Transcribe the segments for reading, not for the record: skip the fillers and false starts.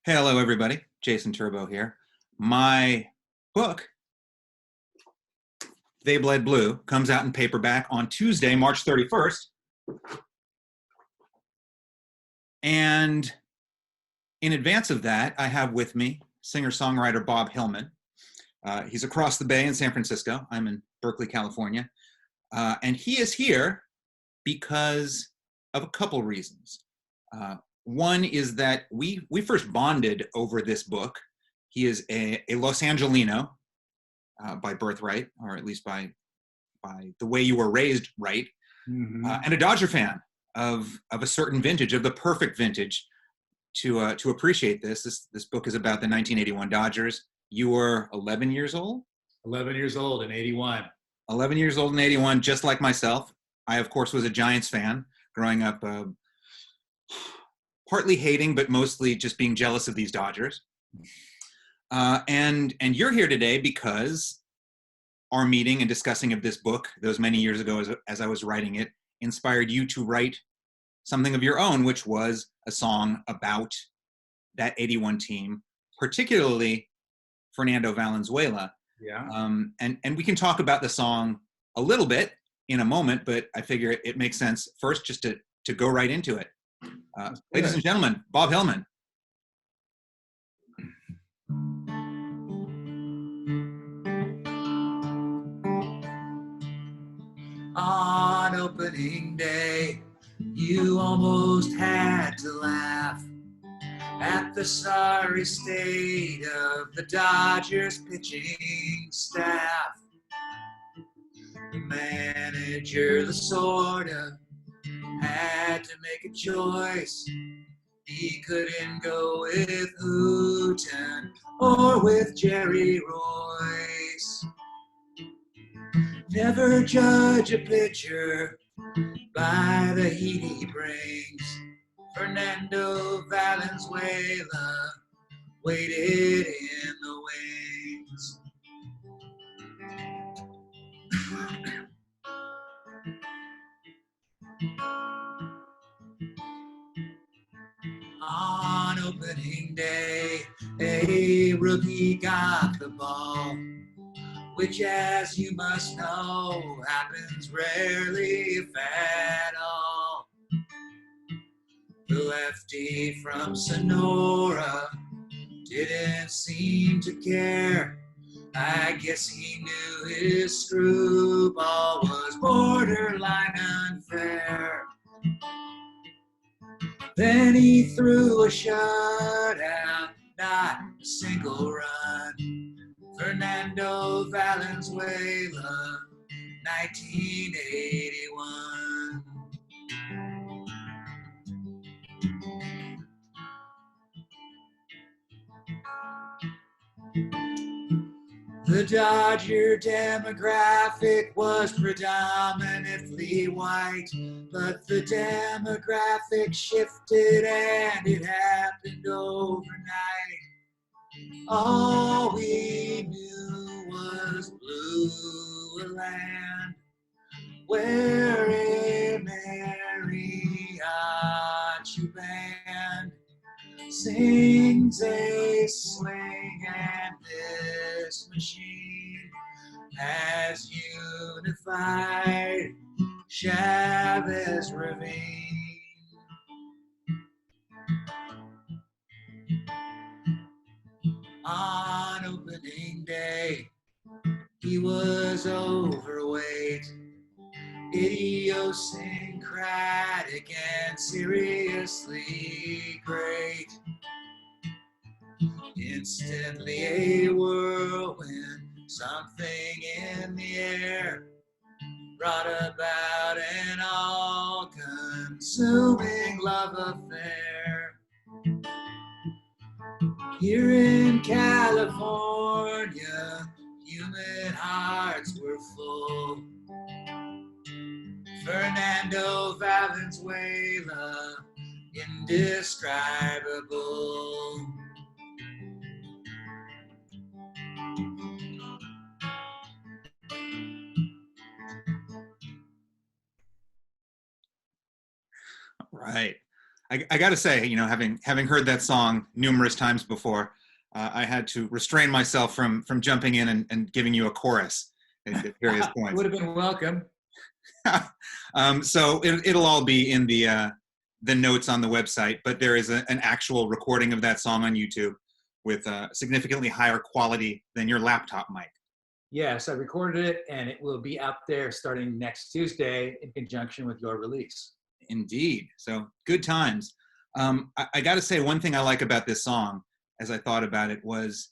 Hello, everybody. Jason Turbow here. My book, They Bled Blue, comes out in paperback on Tuesday, March 31st. And in advance of that, I have with me singer-songwriter Bob Hillman. He's across the bay in San Francisco. I'm in Berkeley, California. And he is here because of a couple reasons. One is that we first bonded over this book. He is a Los Angelino by birthright, or at least by the way you were raised, right? Mm-hmm. And a Dodger fan of a certain vintage, of the perfect vintage to appreciate this. This book is about the 1981 Dodgers. You were 11 years old? 11 years old in 81. 11 years old in 81, just like myself. I, of course, was a Giants fan growing up, partly hating, but mostly just being jealous of these Dodgers. And you're here today because our meeting and discussing of this book those many years ago as I was writing it inspired you to write something of your own, which was a song about that 81 team, particularly Fernando Valenzuela. Yeah. And we can talk about the song a little bit in a moment, but I figure it makes sense first just to go right into it. Ladies and gentlemen, Bob Hillman. On opening day, you almost had to laugh at the sorry state of the Dodgers pitching staff. The manager, Lasorda, had to make a choice. He couldn't go with Hooten or with Jerry Royce. Never judge a pitcher by the heat he brings. Fernando Valenzuela waited in the wings. On opening day, a rookie got the ball, which, as you must know, happens rarely, if at all. The lefty from Sonora didn't seem to care. I guess he knew his screwball was borderline unfair. Then he threw a shutout, not a single run. Fernando Valenzuela, 1981. The Dodger demographic was predominantly white, but the demographic shifted and it happened overnight. All we knew was blue, a land where a mariachi band sings a swing, and this machine has unified Chavez Ravine. On opening day, he was overweight, idiosyncratic, and seriously great. Instantly a whirlwind, something in the air brought about an all-consuming love affair. Here in California, human hearts were full. Fernando Valenzuela, indescribable. Right. I got to say, having heard that song numerous times before, I had to restrain myself from jumping in and giving you a chorus at various points. Would have been welcome. So it'll all be in the notes on the website, but there is an actual recording of that song on YouTube with significantly higher quality than your laptop mic. Yes, I recorded it, and it will be out there starting next Tuesday in conjunction with your release. Indeed. So good times. I got to say, one thing I like about this song, as I thought about it, was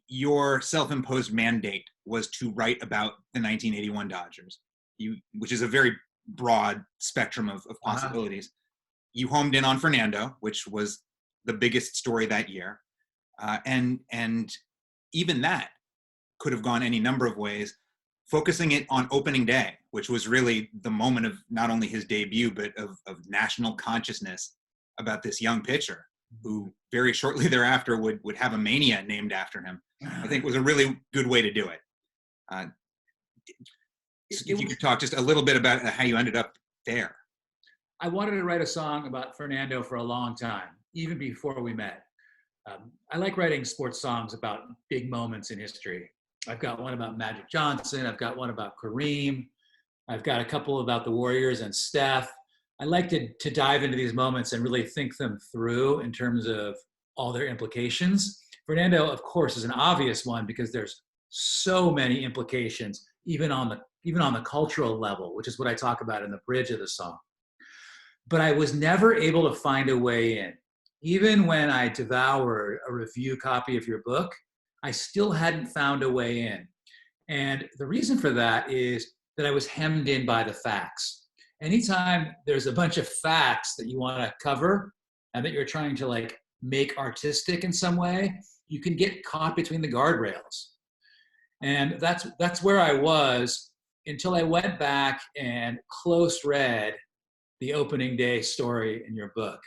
your self-imposed mandate was to write about the 1981 Dodgers, which is a very broad spectrum of possibilities. You homed in on Fernando, which was the biggest story that year. And even that could have gone any number of ways, focusing it on opening day, which was really the moment of not only his debut, but of national consciousness about this young pitcher who very shortly thereafter would have a mania named after him. I think was a really good way to do it. If you could talk just a little bit about how you ended up there. I wanted to write a song about Fernando for a long time, even before we met. I like writing sports songs about big moments in history. I've got one about Magic Johnson. I've got one about Kareem. I've got a couple about the Warriors and Steph. I like to dive into these moments and really think them through in terms of all their implications. Fernando, of course, is an obvious one because there's so many implications, even on the cultural level, which is what I talk about in the bridge of the song. But I was never able to find a way in. Even when I devoured a review copy of your book, I still hadn't found a way in. And the reason for that is that I was hemmed in by the facts. Anytime there's a bunch of facts that you want to cover and that you're trying to make artistic in some way, you can get caught between the guardrails. And that's where I was until I went back and close read the opening day story in your book.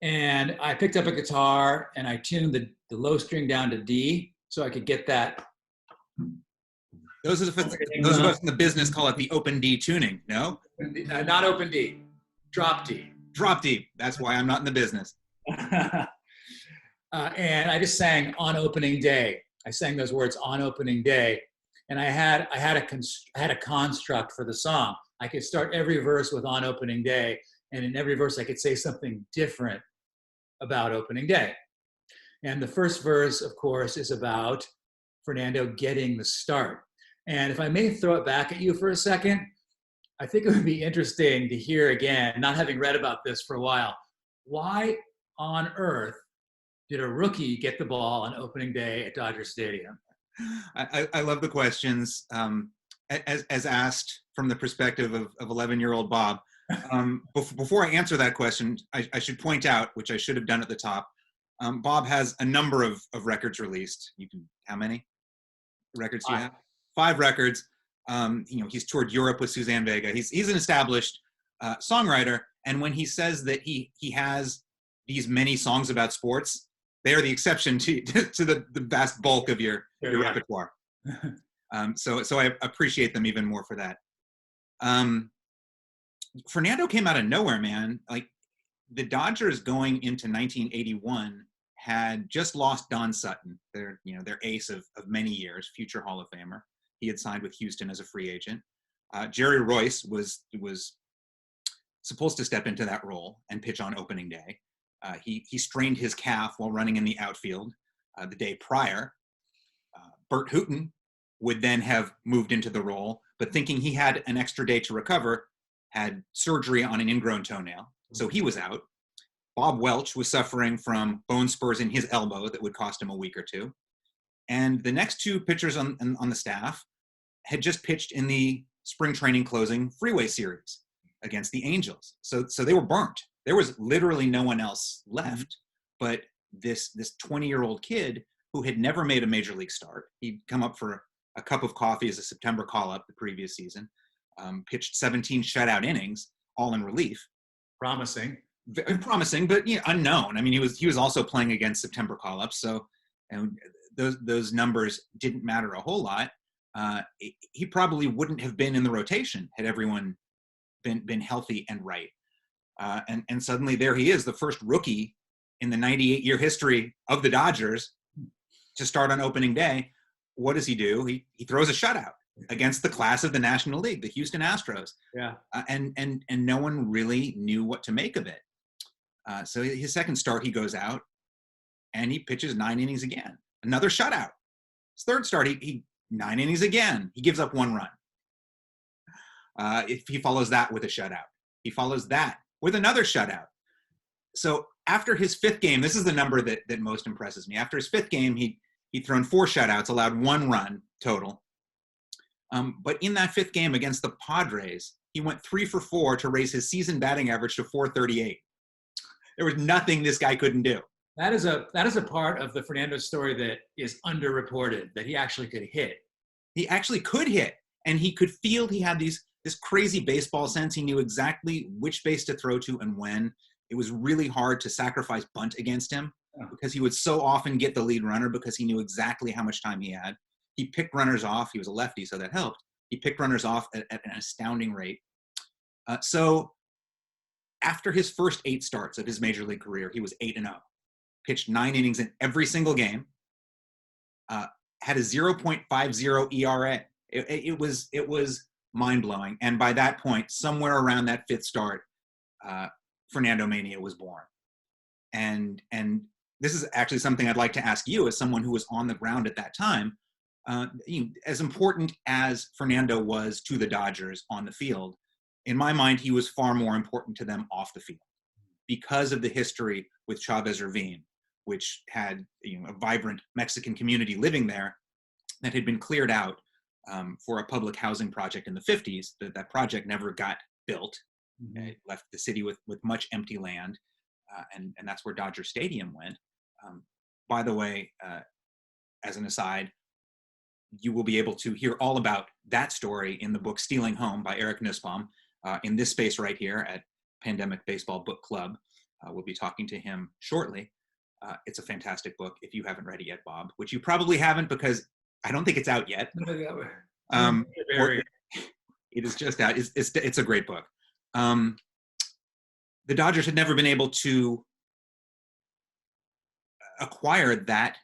And I picked up a guitar and I tuned the low string down to D so I could get that. Those of us in the business call it the open D tuning, no? Not open D, drop D. Drop D. That's why I'm not in the business. And I just sang on opening day. I sang those words on opening day. And I had a construct for the song. I could start every verse with on opening day. And in every verse, I could say something different about opening day. And the first verse, of course, is about Fernando getting the start. And if I may throw it back at you for a second, I think it would be interesting to hear again, not having read about this for a while, why on earth did a rookie get the ball on opening day at Dodger Stadium? I love the questions as asked from the perspective of 11-year-old Bob. Before I answer that question, I should point out, which I should have done at the top, Bob has a number of records released. How many records do you have? 5 records. He's toured Europe with Suzanne Vega. He's an established songwriter. And when he says that he has these many songs about sports, they are the exception to the vast bulk of your repertoire. So I appreciate them even more for that. Fernando came out of nowhere, man. Like, the Dodgers going into 1981 had just lost Don Sutton, their ace of many years, future Hall of Famer. He had signed with Houston as a free agent. Jerry Royce was supposed to step into that role and pitch on opening day. He strained his calf while running in the outfield the day prior. Bert Hooton would then have moved into the role, but thinking he had an extra day to recover, had surgery on an ingrown toenail, so he was out. Bob Welch was suffering from bone spurs in his elbow that would cost him a week or two. And the next 2 pitchers on the staff had just pitched in the spring training closing Freeway Series against the Angels. So they were burnt. There was literally no one else left but this 20-year-old kid who had never made a major league start. He'd come up for a cup of coffee as a September call-up the previous season, pitched 17 shutout innings, all in relief. Promising, but unknown. I mean, he was also playing against September call-ups, so those numbers didn't matter a whole lot. He probably wouldn't have been in the rotation had everyone been healthy and right. And suddenly there he is, the first rookie in the 98-year history of the Dodgers to start on opening day. What does he do? He throws a shutout against the class of the National League, the Houston Astros. Yeah. And no one really knew what to make of it. So his second start, he goes out and he pitches 9 innings again. Another shutout. His third start, he 9 innings again. He gives up 1 run. If he follows that with a shutout, he follows that with another shutout. So after his 5th game, this is the number that most impresses me. After his 5th game, he'd thrown 4 shutouts, allowed 1 run total. But in that 5th game against the Padres, he went 3 for 4 to raise his season batting average to .438. There was nothing this guy couldn't do. That is a part of the Fernando story that is underreported, that he actually could hit. He actually could hit, and he could field. He had this crazy baseball sense. He knew exactly which base to throw to and when. It was really hard to sacrifice bunt against him because he would so often get the lead runner because he knew exactly how much time he had. He picked runners off. He was a lefty, so that helped. He picked runners off at an astounding rate. So after his first 8 starts of his major league career, he was 8-0. Pitched 9 innings in every single game. Had a 0.50 ERA. It was mind-blowing. And by that point, somewhere around that 5th start, Fernando Mania was born. And this is actually something I'd like to ask you as someone who was on the ground at that time. As important as Fernando was to the Dodgers on the field, in my mind, he was far more important to them off the field because of the history with Chavez Ravine, which had a vibrant Mexican community living there that had been cleared out for a public housing project in the 50s. That project never got built. Mm-hmm. It left the city with much empty land, and that's where Dodger Stadium went. By the way, as an aside, you will be able to hear all about that story in the book Stealing Home by Eric Nussbaum in this space right here at Pandemic Baseball Book Club. We'll be talking to him shortly. It's a fantastic book if you haven't read it yet, Bob, which you probably haven't because I don't think it's out yet. It is just out. It's a great book. The Dodgers had never been able to acquire that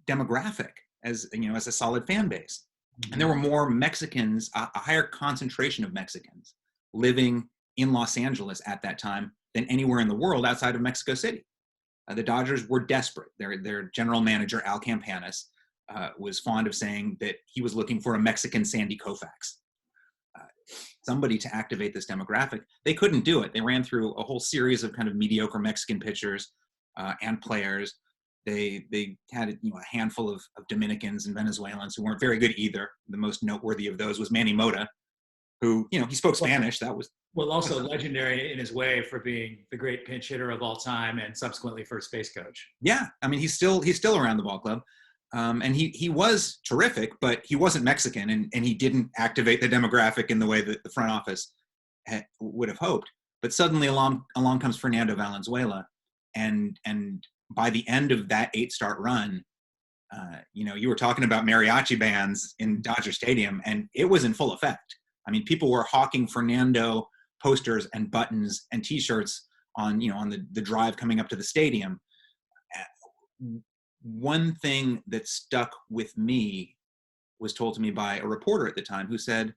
demographic as a solid fan base. Mm-hmm. And there were more Mexicans, a higher concentration of Mexicans living in Los Angeles at that time than anywhere in the world outside of Mexico City. The Dodgers were desperate. Their general manager, Al Campanis, was fond of saying that he was looking for a Mexican Sandy Koufax, somebody to activate this demographic. They couldn't do it. They ran through a whole series of kind of mediocre Mexican pitchers and players. They had a handful of Dominicans and Venezuelans who weren't very good either. The most noteworthy of those was Manny Mota, who he spoke Spanish. That was also legendary in his way for being the great pinch hitter of all time and subsequently first base coach. Yeah, I mean he's still around the ball club, and he was terrific, but he wasn't Mexican, and he didn't activate the demographic in the way that the front office would have hoped. But suddenly along comes Fernando Valenzuela, and by the end of that 8-start run, you were talking about mariachi bands in Dodger Stadium, and it was in full effect. I mean, people were hawking Fernando posters and buttons and T-shirts on the drive coming up to the stadium. One thing that stuck with me was told to me by a reporter at the time who said,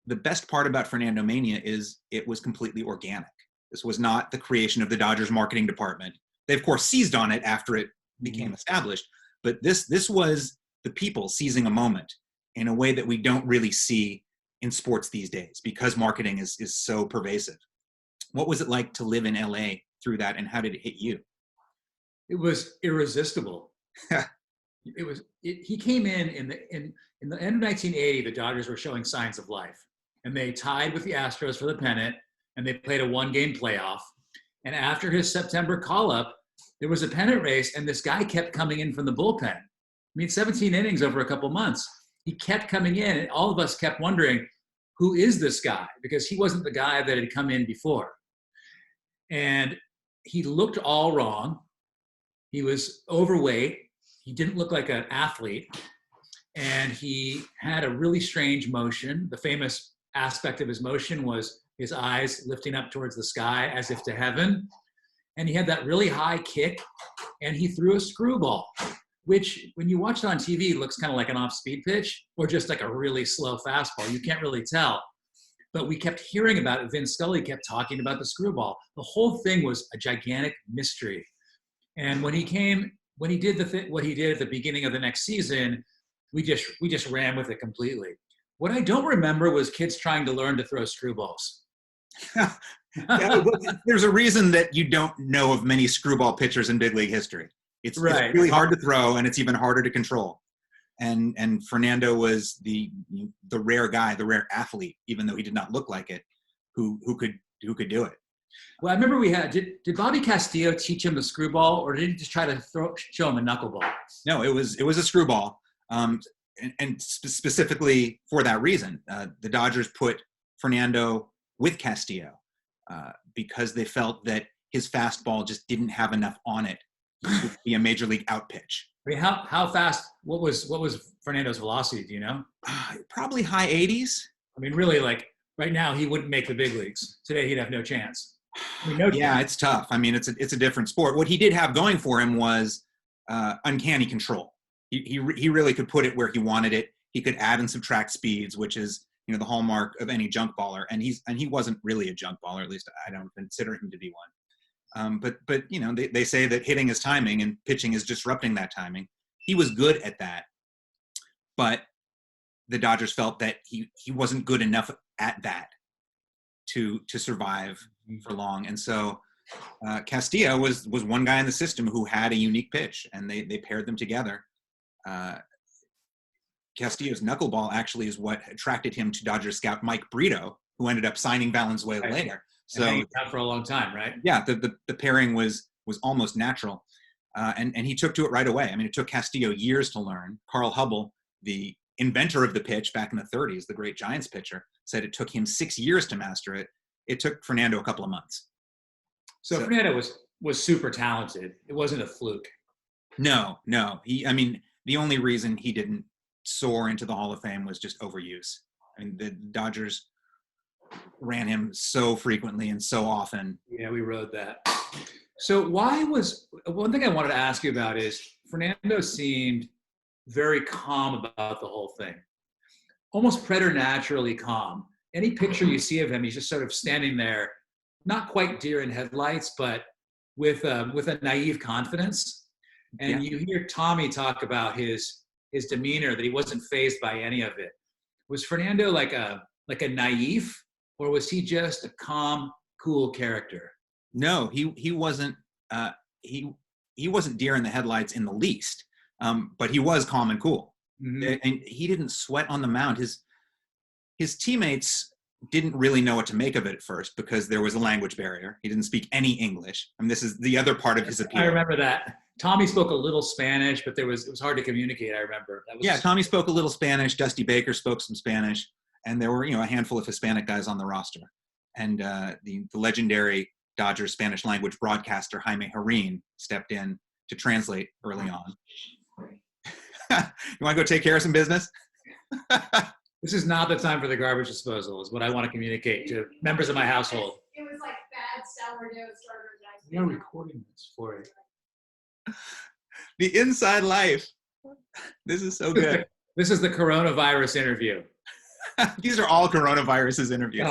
the best part about Fernando Mania is it was completely organic. This was not the creation of the Dodgers marketing department. They, of course, seized on it after it became established, but this was the people seizing a moment in a way that we don't really see in sports these days because marketing is so pervasive. What was it like to live in LA through that, and how did it hit you? It was irresistible. He came in the end of 1980, the Dodgers were showing signs of life, and they tied with the Astros for the pennant, and they played a 1-game playoff. And after his September call-up, there was a pennant race, and this guy kept coming in from the bullpen. I mean, 17 innings over a couple months. He kept coming in, and all of us kept wondering, who is this guy? Because he wasn't the guy that had come in before. And he looked all wrong. He was overweight. He didn't look like an athlete. And he had a really strange motion. The famous aspect of his motion was his eyes lifting up towards the sky as if to heaven. And he had that really high kick, and he threw a screwball, which when you watch it on TV, looks kind of like an off-speed pitch or just like a really slow fastball. You can't really tell. But we kept hearing about it. Vin Scully kept talking about the screwball. The whole thing was a gigantic mystery. And when he did what he did at the beginning of the next season, we just ran with it completely. What I don't remember was kids trying to learn to throw screwballs. Yeah, there's a reason that you don't know of many screwball pitchers in big league history. It's really hard to throw, and it's even harder to control. And Fernando was the rare guy, the rare athlete, even though he did not look like it, who could do it. Well, I remember did Bobby Castillo teach him the screwball, or did he just try to show him a knuckleball? No, it was a screwball, and specifically for that reason, the Dodgers put Fernando with Castillo because they felt that his fastball just didn't have enough on it to be a major league out pitch. I mean, how fast? What was Fernando's velocity? Do you know? Probably high 80s. I mean, really, like right now, he wouldn't make the big leagues. Today, he'd have no chance. I mean, yeah, it's tough. I mean, it's a different sport. What he did have going for him was uncanny control. He really could put it where he wanted it. He could add and subtract speeds, which is the hallmark of any junk baller. And he wasn't really a junk baller. At least I don't consider him to be one. But they say that hitting is timing and pitching is disrupting that timing. He was good at that, but the Dodgers felt that he wasn't good enough at that to survive for long. And so Castillo was one guy in the system who had a unique pitch, and they paired them together. Castillo's knuckleball actually is what attracted him to Dodgers scout Mike Brito, who ended up signing Valenzuela later. So out for a long time, right? Yeah, the pairing was almost natural, and he took to it right away. I mean, it took Castillo years to learn. Carl Hubble, the inventor of the pitch back in the 30s, the great Giants pitcher, said it took him 6 years to master it. It took Fernando a couple of months. So Fernando was super talented. It wasn't a fluke. No. The only reason he didn't soar into the Hall of Fame was just overuse. I mean, the Dodgers ran him so frequently and so often. Yeah, we rode that. So one thing I wanted to ask you about is Fernando seemed very calm about the whole thing, almost preternaturally calm. Any picture you see of him, he's just sort of standing there, not quite deer in headlights, but with a naive confidence. And You hear Tommy talk about his demeanor, that he wasn't fazed by any of it. Was Fernando like a naif, or was he just a calm, cool character? No, he wasn't. He wasn't deer in the headlights in the least. But he was calm and cool, and he didn't sweat on the mound. His teammates didn't really know what to make of it at first because there was a language barrier. He didn't speak any English. I mean, this is the other part of his appeal. I remember that. Tommy spoke a little Spanish, but it was hard to communicate. I remember. Tommy spoke a little Spanish. Dusty Baker spoke some Spanish, and there were a handful of Hispanic guys on the roster. And the legendary Dodgers Spanish language broadcaster Jaime Herrin stepped in to translate early on. You want to go take care of some business? This is not the time for the garbage disposal, is what I want to communicate to members of my household. It was like bad sourdough starters. We are recording this for it. The inside life. This is so good. This is the coronavirus interview. These are all coronavirus's interviews.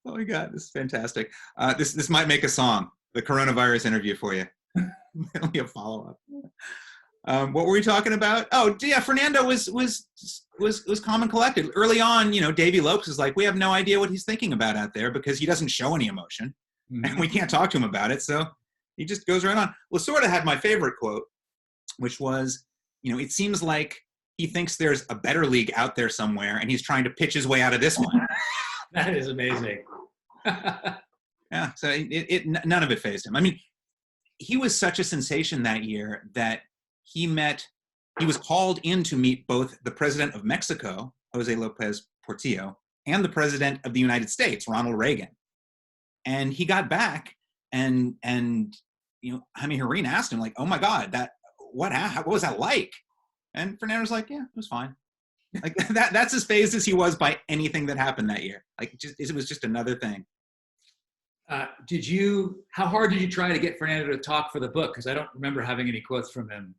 Oh my God, this is fantastic. This might make a song, the coronavirus interview for you. It'll be a follow-up. What were we talking about? Oh, yeah, Fernando was calm and collected. Early on, Davey Lopes was like, we have no idea what he's thinking about out there because he doesn't show any emotion, and we can't talk to him about it. So he just goes right on. Lasorda had my favorite quote, which was, it seems like he thinks there's a better league out there somewhere, and he's trying to pitch his way out of this one. That is amazing. Yeah, so none of it fazed him. I mean, he was such a sensation that year that he was called in to meet both the president of Mexico, Jose Lopez Portillo, and the president of the United States, Ronald Reagan. And he got back and Jaime Herrin asked him, like, oh my God, what was that like? And Fernando's like, yeah, it was fine. Like that's as phased as he was by anything that happened that year. Like it was just another thing. How hard did you try to get Fernando to talk for the book? Because I don't remember having any quotes from him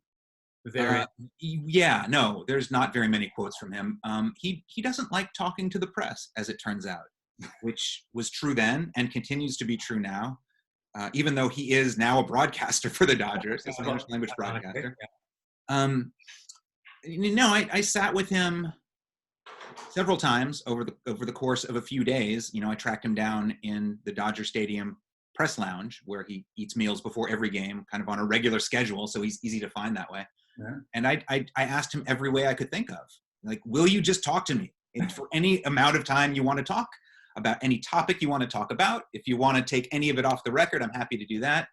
there. Yeah, no, there's not very many quotes from him. He doesn't like talking to the press, as it turns out, which was true then and continues to be true now. Even though he is now a broadcaster for the Dodgers, he's an English language broadcaster. I sat with him several times over the course of a few days. I tracked him down in the Dodger Stadium press lounge where he eats meals before every game, kind of on a regular schedule, so he's easy to find that way. Yeah. And I asked him every way I could think of, like, will you just talk to me for any amount of time you want to talk about any topic you want to talk about? If you want to take any of it off the record, I'm happy to do that.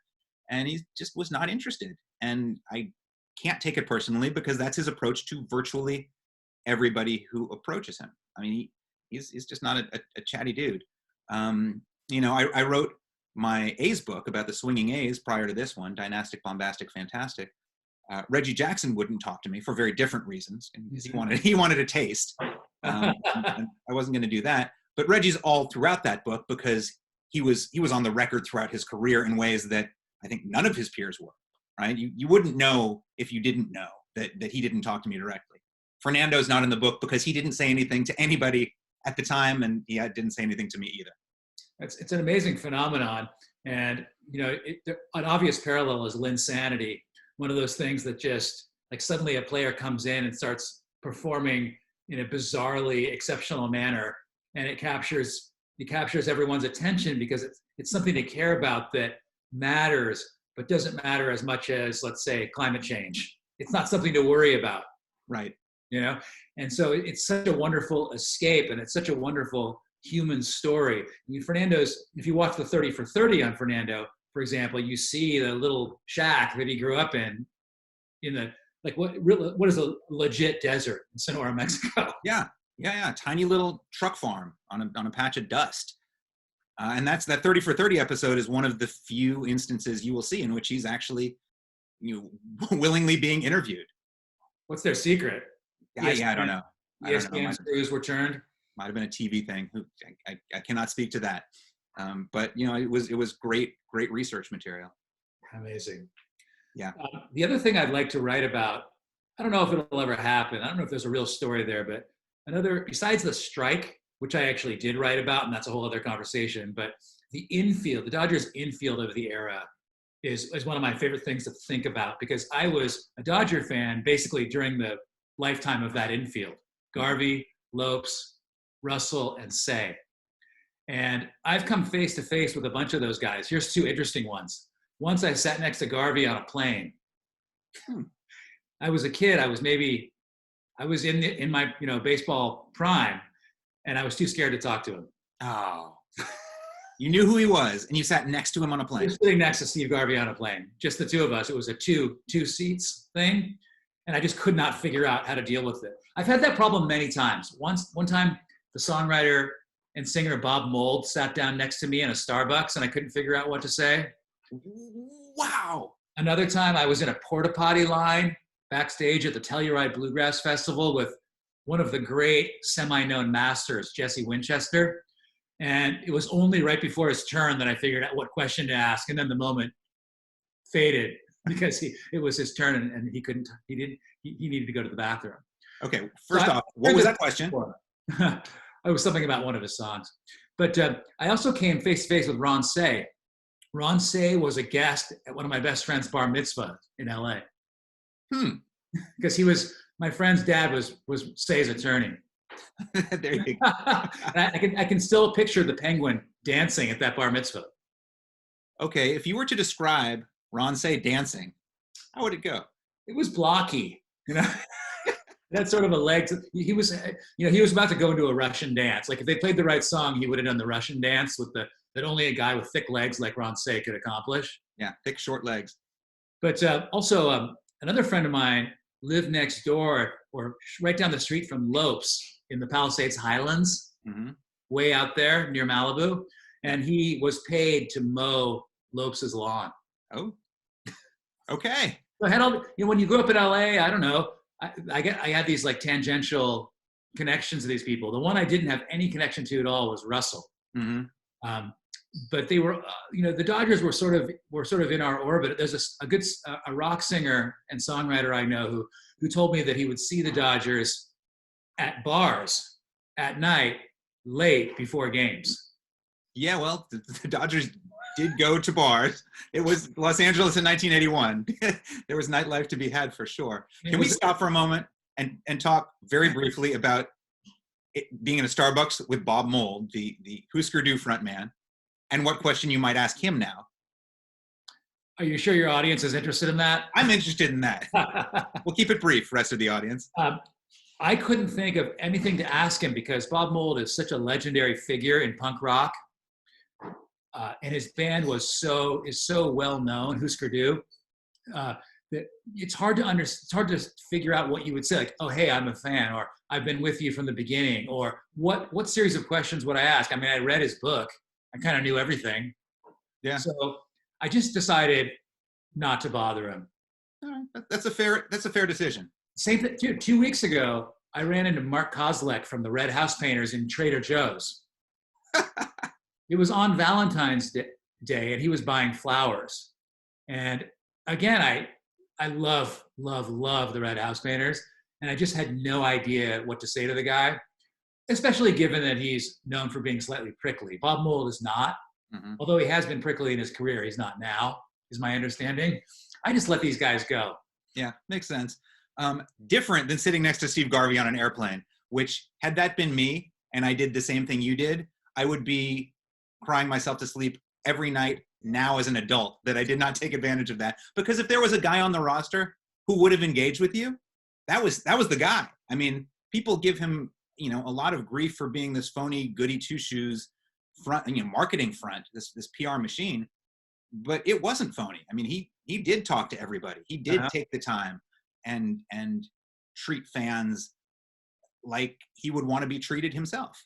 And he just was not interested. And I can't take it personally because that's his approach to virtually everybody who approaches him. I mean, he's just not a chatty dude. I wrote my A's book about the swinging A's prior to this one, Dynastic, Bombastic, Fantastic. Reggie Jackson wouldn't talk to me for very different reasons. He wanted a taste. And I wasn't going to do that. But Reggie's all throughout that book because he was on the record throughout his career in ways that I think none of his peers were. Right? You wouldn't know if you didn't know that he didn't talk to me directly. Fernando's not in the book because he didn't say anything to anybody at the time, and he didn't say anything to me either. It's an amazing phenomenon, and an obvious parallel is Linsanity. One of those things that just like suddenly a player comes in and starts performing in a bizarrely exceptional manner, and it captures everyone's attention because it's something to care about that matters, but doesn't matter as much as, let's say, climate change. It's not something to worry about. Right. And so it's such a wonderful escape, and it's such a wonderful human story. I mean, if you watch the 30 for 30 on Fernando, for example, you see the little shack that he grew up in the, like, what is a legit desert in Sonora, Mexico? Yeah. Tiny little truck farm on a patch of dust. And that 30 for 30 episode is one of the few instances you will see in which he's actually, willingly being interviewed. What's their secret? I don't know. ESPN screws were turned. Might have been a TV thing. I cannot speak to that. But it was great research material. Amazing. Yeah. The other thing I'd like to write about, I don't know if it'll ever happen. I don't know if there's a real story there, but besides the strike, which I actually did write about, and that's a whole other conversation, but the Dodgers infield of the era is one of my favorite things to think about, because I was a Dodger fan basically during the lifetime of that infield. Garvey, Lopes, Russell, and Say. And I've come face to face with a bunch of those guys. Here's two interesting ones. Once I sat next to Garvey on a plane. I was a kid. I was in my baseball prime, and I was too scared to talk to him. Oh. You knew who he was, and you sat next to him on a plane. I was sitting next to Steve Garvey on a plane, just the two of us. It was a two seats thing, and I just could not figure out how to deal with it. I've had that problem many times. One time, the songwriter and singer Bob Mould sat down next to me in a Starbucks, and I couldn't figure out what to say. Wow. Another time, I was in a porta potty line backstage at the Telluride Bluegrass Festival with one of the great semi-known masters, Jesse Winchester. And it was only right before his turn that I figured out what question to ask. And then the moment faded because it was his turn and he needed to go to the bathroom. Okay. First off, what was that question? It was something about one of his songs. But I also came face to face with Ron Say. Ron Say was a guest at one of my best friend's bar mitzvah in LA. Because my friend's dad was Say's attorney. There you go. I can still picture the penguin dancing at that bar mitzvah. Okay, if you were to describe Ron Say dancing, how would it go? It was blocky, That sort of a leg. He was about to go into a Russian dance. Like if they played the right song, he would have done the Russian dance that only a guy with thick legs like Ron Say could accomplish. Yeah, thick, short legs. But also, another friend of mine lived next door or right down the street from Lopes in the Palisades Highlands, way out there near Malibu. And he was paid to mow Lopes's lawn. Oh, okay. So I had all, when you grew up in LA, I don't know, I had these like tangential connections to these people. The one I didn't have any connection to at all was Russell. Mm-hmm. But they were, the Dodgers were sort of in our orbit. There's a rock singer and songwriter I know who told me that he would see the Dodgers at bars at night, late before games. Yeah, well, the Dodgers did go to bars. It was Los Angeles in 1981. There was nightlife to be had for sure. Can we stop for a moment and talk very briefly about it being in a Starbucks with Bob Mould, the Husker Du frontman, and what question you might ask him now? Are you sure your audience is interested in that? I'm interested in that. We'll keep it brief, rest of the audience. I couldn't think of anything to ask him because Bob Mould is such a legendary figure in punk rock. And his band is so well known, Husker Du, that it's hard to figure out what you would say, like, oh, hey, I'm a fan, or I've been with you from the beginning, or what series of questions would I ask? I mean, I read his book. I kind of knew everything. Yeah. So I just decided not to bother him. All right. That's a fair decision. Same thing, too. 2 weeks ago, I ran into Mark Kozlek from the Red House Painters in Trader Joe's. It was on Valentine's Day, and he was buying flowers. And again, I love the Red House Painters, and I just had no idea what to say to the guy, especially given that he's known for being slightly prickly. Bob Mould is not, although he has been prickly in his career. He's not now, is my understanding. I just let these guys go. Yeah, makes sense. Different than sitting next to Steve Garvey on an airplane, which had that been me and I did the same thing you did, I would be crying myself to sleep every night now as an adult that I did not take advantage of that. Because if there was a guy on the roster who would have engaged with you, that was the guy. I mean, people give him, a lot of grief for being this phony goody two-shoes front, marketing front, this PR machine, but it wasn't phony. I mean, he did talk to everybody. He did take the time and treat fans like he would want to be treated himself.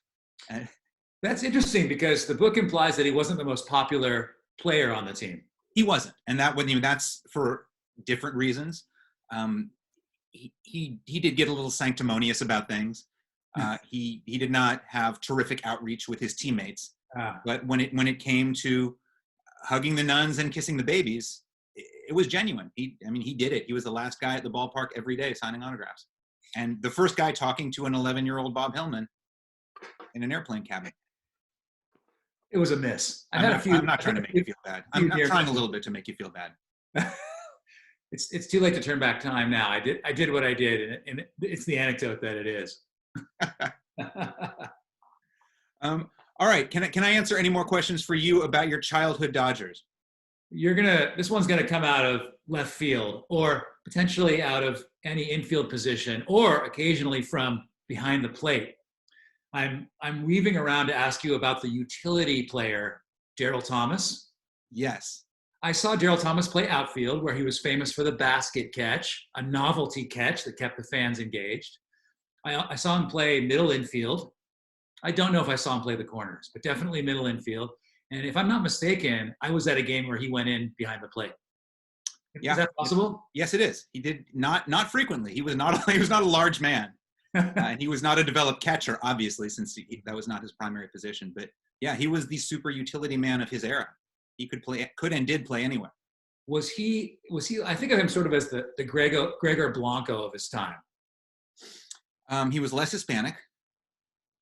That's interesting because the book implies that he wasn't the most popular player on the team. He wasn't, and that's for different reasons. He did get a little sanctimonious about things. He did not have terrific outreach with his teammates. But when it came to hugging the nuns and kissing the babies, it was genuine. He did it. He was the last guy at the ballpark every day signing autographs, and the first guy talking to an 11-year-old Bob Hillman in an airplane cabin. It was a miss. I'm not trying to make you feel bad. I'm trying a little bit to make you feel bad. It's too late to turn back time now. I did what I did, and it's the anecdote that it is. All right. Can I answer any more questions for you about your childhood Dodgers? This one's gonna come out of left field, or potentially out of any infield position, or occasionally from behind the plate. I'm weaving around to ask you about the utility player, Daryl Thomas. Yes. I saw Daryl Thomas play outfield, where he was famous for the basket catch, a novelty catch that kept the fans engaged. I saw him play middle infield. I don't know if I saw him play the corners, but definitely middle infield. And if I'm not mistaken, I was at a game where he went in behind the plate. Yeah. Is that possible? Yes, it is. He did not frequently. He was not a large man. And he was not a developed catcher, obviously, since that was not his primary position. But yeah, he was the super utility man of his era. He could and did play anywhere. Was he? I think of him sort of as the Gregor Blanco of his time. He was less Hispanic.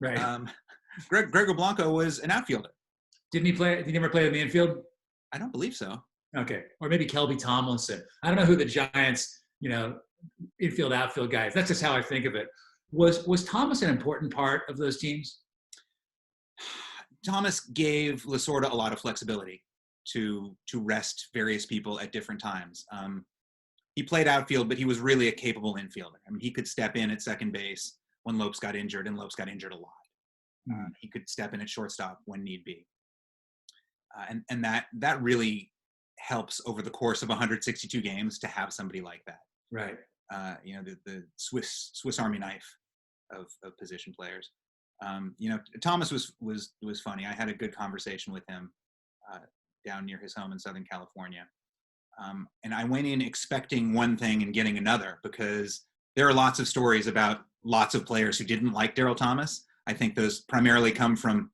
Right. Gregor Blanco was an outfielder. Didn't he play? Did he never play in the infield? I don't believe so. Okay. Or maybe Kelby Tomlinson. I don't know who the Giants, infield, outfield guys. That's just how I think of it. Was Thomas an important part of those teams? Thomas gave Lasorda a lot of flexibility to rest various people at different times. He played outfield, but he was really a capable infielder. I mean, he could step in at second base when Lopes got injured, and Lopes got injured a lot. He could step in at shortstop when need be. And that really helps over the course of 162 games to have somebody like that. Right. The Swiss Army knife of position players. Thomas was funny. I had a good conversation with him down near his home in Southern California. And I went in expecting one thing and getting another, because there are lots of stories about lots of players who didn't like Daryl Thomas. I think those primarily come from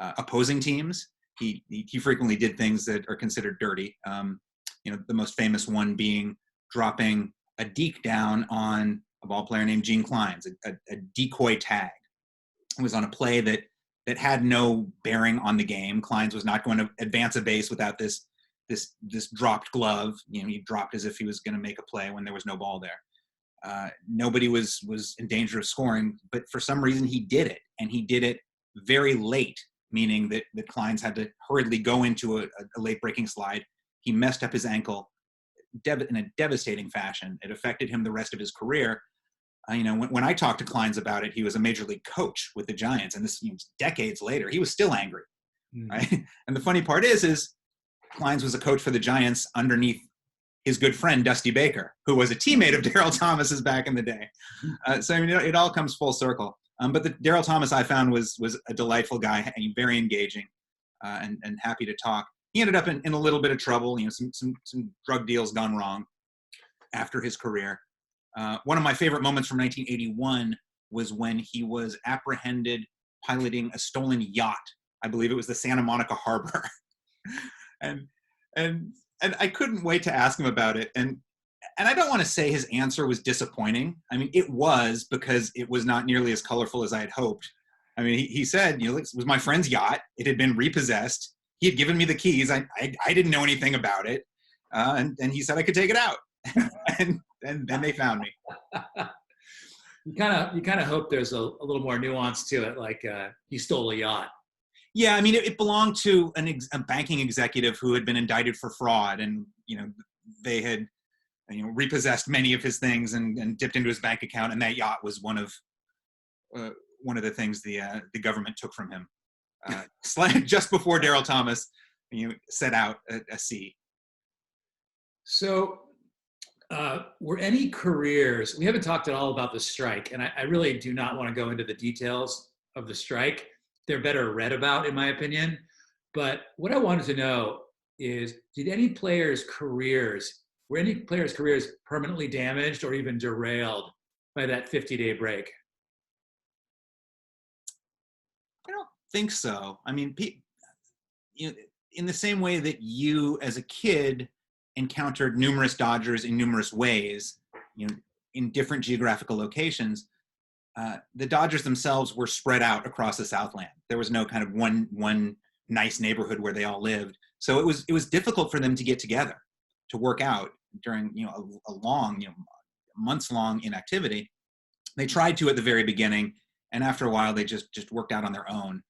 opposing teams. He frequently did things that are considered dirty. The most famous one being dropping a deke down on a ball player named Gene Clines, a decoy tag. It was on a play that had no bearing on the game. Clines was not going to advance a base without this dropped glove. He dropped as if he was going to make a play when there was no ball there. Nobody was in danger of scoring, but for some reason he did it, and he did it very late, meaning that Clines had to hurriedly go into a late breaking slide. He messed up his ankle in a devastating fashion. It affected him the rest of his career. When I talked to Clines about it, he was a major league coach with the Giants, and this decades later, he was still angry. Right? And the funny part is Clines was a coach for the Giants underneath his good friend Dusty Baker, who was a teammate of Daryl Thomas's back in the day. It all comes full circle. But the Daryl Thomas I found was a delightful guy, and very engaging, and happy to talk. He ended up in a little bit of trouble. Some drug deals gone wrong after his career. One of my favorite moments from 1981 was when he was apprehended piloting a stolen yacht. I believe it was the Santa Monica Harbor. and I couldn't wait to ask him about it. And I don't want to say his answer was disappointing. I mean, it was, because it was not nearly as colorful as I had hoped. I mean, he said, it was my friend's yacht. It had been repossessed. He had given me the keys. I didn't know anything about it. And he said I could take it out. and then they found me. You kind of hope there's a little more nuance to it, like he stole a yacht. Yeah, I mean, it belonged to a banking executive who had been indicted for fraud, and they had repossessed many of his things and dipped into his bank account, and that yacht was one of the things the government took from him just before Daryl Thomas set out at sea. So, were any careers? We haven't talked at all about the strike, and I really do not want to go into the details of the strike. They're better read about, in my opinion. But what I wanted to know is, were any players' careers permanently damaged or even derailed by that 50-day break? I don't think so. I mean, in the same way that you, as a kid, encountered numerous Dodgers in numerous ways, in different geographical locations, the Dodgers themselves were spread out across the Southland. There was no kind of one nice neighborhood where they all lived. So it was difficult for them to get together, to work out during a long, months-long inactivity. They tried to at the very beginning, and after a while they just worked out on their own.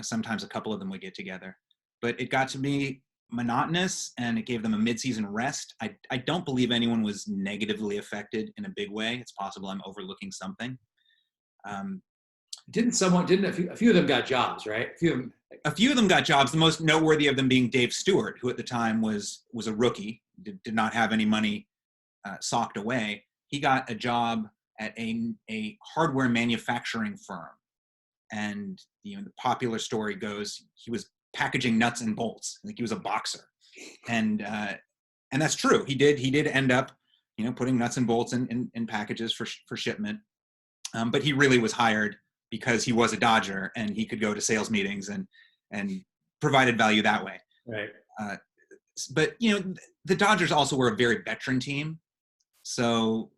Sometimes a couple of them would get together, but it got to be monotonous, and it gave them a mid-season rest. I don't believe anyone was negatively affected in a big way. It's possible I'm overlooking something. Didn't a few of them got jobs, right? A few of them got jobs, the most noteworthy of them being Dave Stewart, who at the time was a rookie, did not have any money socked away. He got a job at a hardware manufacturing firm. And the popular story goes he was packaging nuts and bolts, like he was a boxer. And that's true. He did end up, putting nuts and bolts in packages for shipment. But he really was hired because he was a Dodger and he could go to sales meetings and provided value that way. Right. But the Dodgers also were a very veteran team, so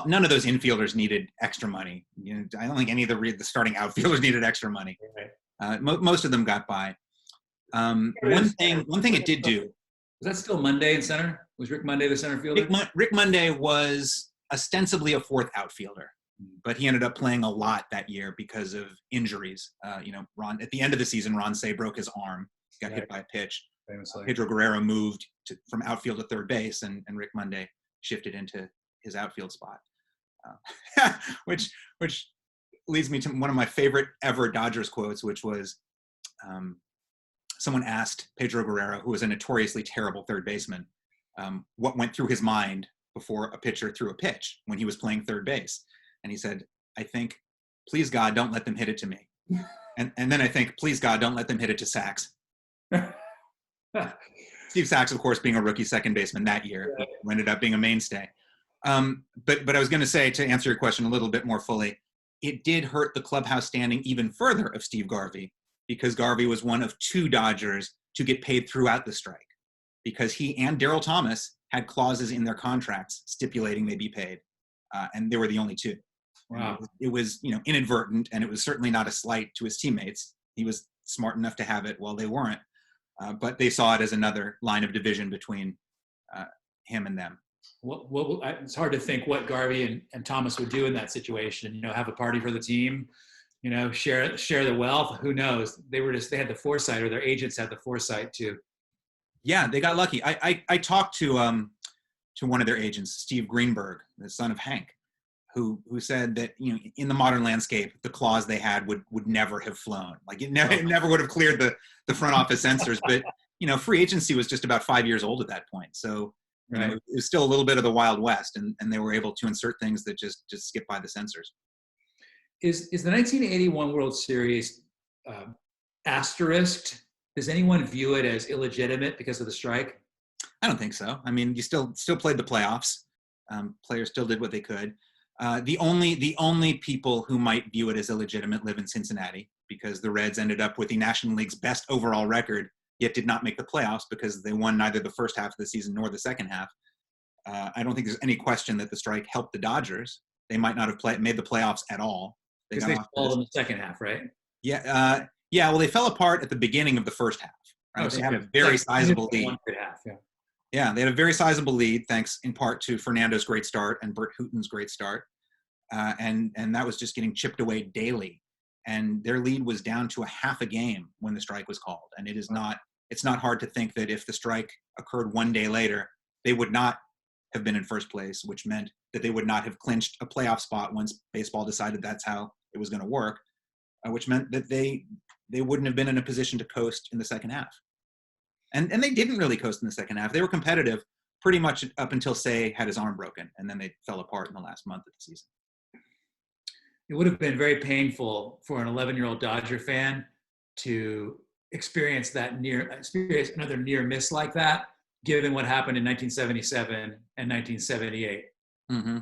none of those infielders needed extra money. I don't think any of the starting outfielders needed extra money. Right. Most of them got by. One thing it did do. Was that still Monday in center? Was Rick Monday the center fielder? Rick Monday was ostensibly a fourth outfielder, but he ended up playing a lot that year because of injuries. Ron, at the end of the season, Ron Say broke his arm, got hit by a pitch. Famously. Pedro Guerrero moved from outfield to third base, and Rick Monday shifted into his outfield spot, which leads me to one of my favorite ever Dodgers quotes, which was someone asked Pedro Guerrero, who was a notoriously terrible third baseman, what went through his mind before a pitcher threw a pitch when he was playing third base. And he said, I think, please God, don't let them hit it to me. And then I think, please God, don't let them hit it to Sachs. Steve Sachs, of course, being a rookie second baseman that year, who ended up being a mainstay. But I was going to say, to answer your question a little bit more fully, it did hurt the clubhouse standing even further of Steve Garvey, because Garvey was one of 2 Dodgers to get paid throughout the strike, because he and Darryl Thomas had clauses in their contracts stipulating they be paid, and they were the only 2. Wow. It was, inadvertent, and it was certainly not a slight to his teammates. He was smart enough to have it while they weren't, but they saw it as another line of division between him and them. It's hard to think what Garvey and Thomas would do in that situation. Have a party for the team, share the wealth. Who knows? They had the foresight, or their agents had the foresight to. Yeah, they got lucky. I talked to one of their agents, Steve Greenberg, the son of Hank, who said that in the modern landscape, the clause they had would never have flown. Like it never would have cleared the front office censors. But free agency was just about 5 years old at that point, so. Right. It was still a little bit of the Wild West, and they were able to insert things that just skip by the censors. Is the 1981 World Series asterisked? Does anyone view it as illegitimate because of the strike? I don't think so. I mean, you still played the playoffs. Players still did what they could. The only people who might view it as illegitimate live in Cincinnati, because the Reds ended up with the National League's best overall record, yet did not make the playoffs because they won neither the first half of the season nor the second half. I don't think there's any question that the strike helped the Dodgers. They might not have made the playoffs at all. Because they fell in the second half, right? Yeah. Well, they fell apart at the beginning of the first half. Right? They had a very sizable lead. Yeah, they had a very sizable lead, thanks in part to Fernando's great start and Bert Hooton's great start. And that was just getting chipped away daily. And their lead was down to a half a game when the strike was called. And it's not hard to think that if the strike occurred one day later, they would not have been in first place, which meant that they would not have clinched a playoff spot once baseball decided that's how it was going to work, which meant that they wouldn't have been in a position to coast in the second half. And they didn't really coast in the second half. They were competitive pretty much up until Say had his arm broken, and then they fell apart in the last month of the season. It would have been very painful for an 11-year-old Dodger fan to experience another near miss like that, given what happened in 1977 and 1978. Mm-hmm.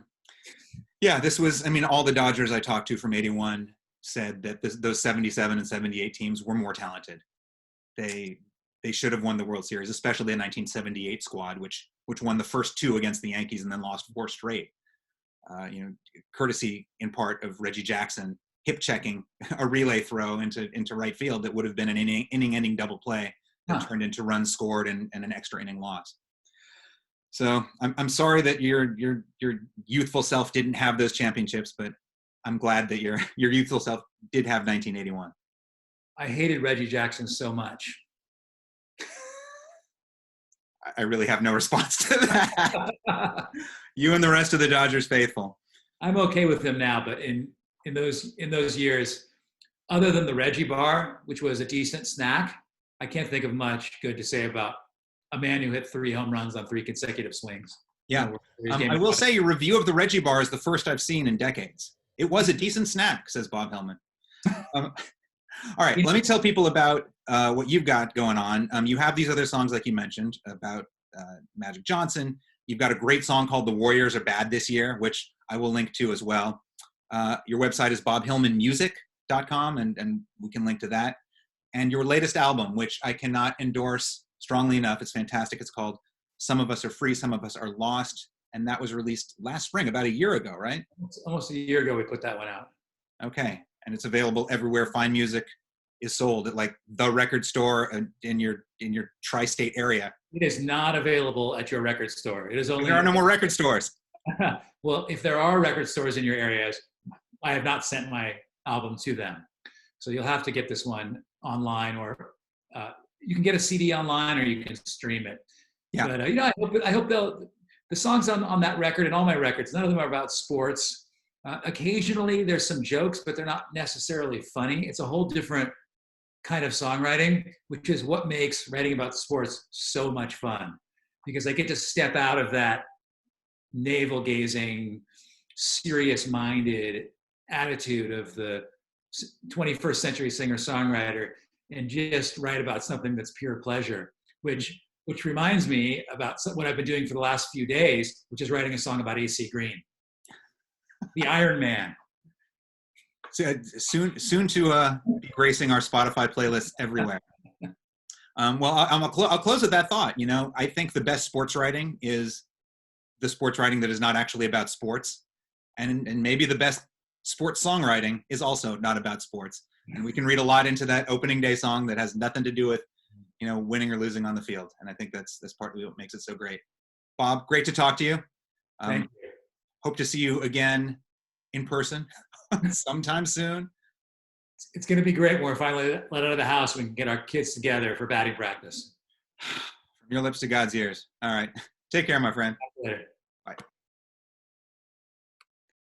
Yeah, this was, all the Dodgers I talked to from 81 said that those 77 and 78 teams were more talented. They should have won the World Series, especially the 1978 squad, which won the first 2 against the Yankees and then lost 4 straight. Courtesy in part of Reggie Jackson hip checking a relay throw into right field that would have been an inning-ending double play that turned into runs scored and an extra inning loss. So I'm sorry that your youthful self didn't have those championships, but I'm glad that your youthful self did have 1981. I hated Reggie Jackson so much. I really have no response to that. You and the rest of the Dodgers faithful. I'm okay with him now, but in those years, other than the Reggie bar, which was a decent snack, I can't think of much good to say about a man who hit 3 home runs on 3 consecutive swings. Yeah, I will say your review of the Reggie bar is the first I've seen in decades. It was a decent snack, says Bob Hillman. All right, let me tell people about what you've got going on. You have these other songs, like you mentioned, about Magic Johnson. You've got a great song called The Warriors Are Bad This Year, which I will link to as well. Your website is bobhillmanmusic.com, and we can link to that. And your latest album, which I cannot endorse strongly enough. It's fantastic. It's called Some of Us Are Free, Some of Us Are Lost. And that was released last spring, about a year ago, right? Almost a year ago we put that one out. Okay. And it's available everywhere fine music is sold, at like the record store in your tri-state area. It is not available at your record store. It is only. There are no more record stores. Well, if there are record stores in your areas, I have not sent my album to them. So you'll have to get this one online, or you can get a CD online, or you can stream it. Yeah. But I hope the songs on that record and all my records, none of them are about sports. Occasionally there's some jokes, but they're not necessarily funny. It's a whole different kind of songwriting, which is what makes writing about sports so much fun, because I get to step out of that navel-gazing, serious-minded attitude of the 21st century singer-songwriter and just write about something that's pure pleasure, which which reminds me about what I've been doing for the last few days, which is writing a song about AC Green, the Iron Man. So, soon to be gracing our Spotify playlists everywhere. Well, I'll close with that thought. You know, I think the best sports writing is the sports writing that is not actually about sports, and maybe the best sports songwriting is also not about sports. And we can read a lot into that opening day song that has nothing to do with, you know, winning or losing on the field. And I think that's partly what makes it so great. Bob, great to talk to you. Thank you. Hope to see you again in person sometime soon. It's going to be great when we're finally let out of the house. We can get our kids together for batting practice. From your lips to God's ears. All right. Take care, my friend. Later.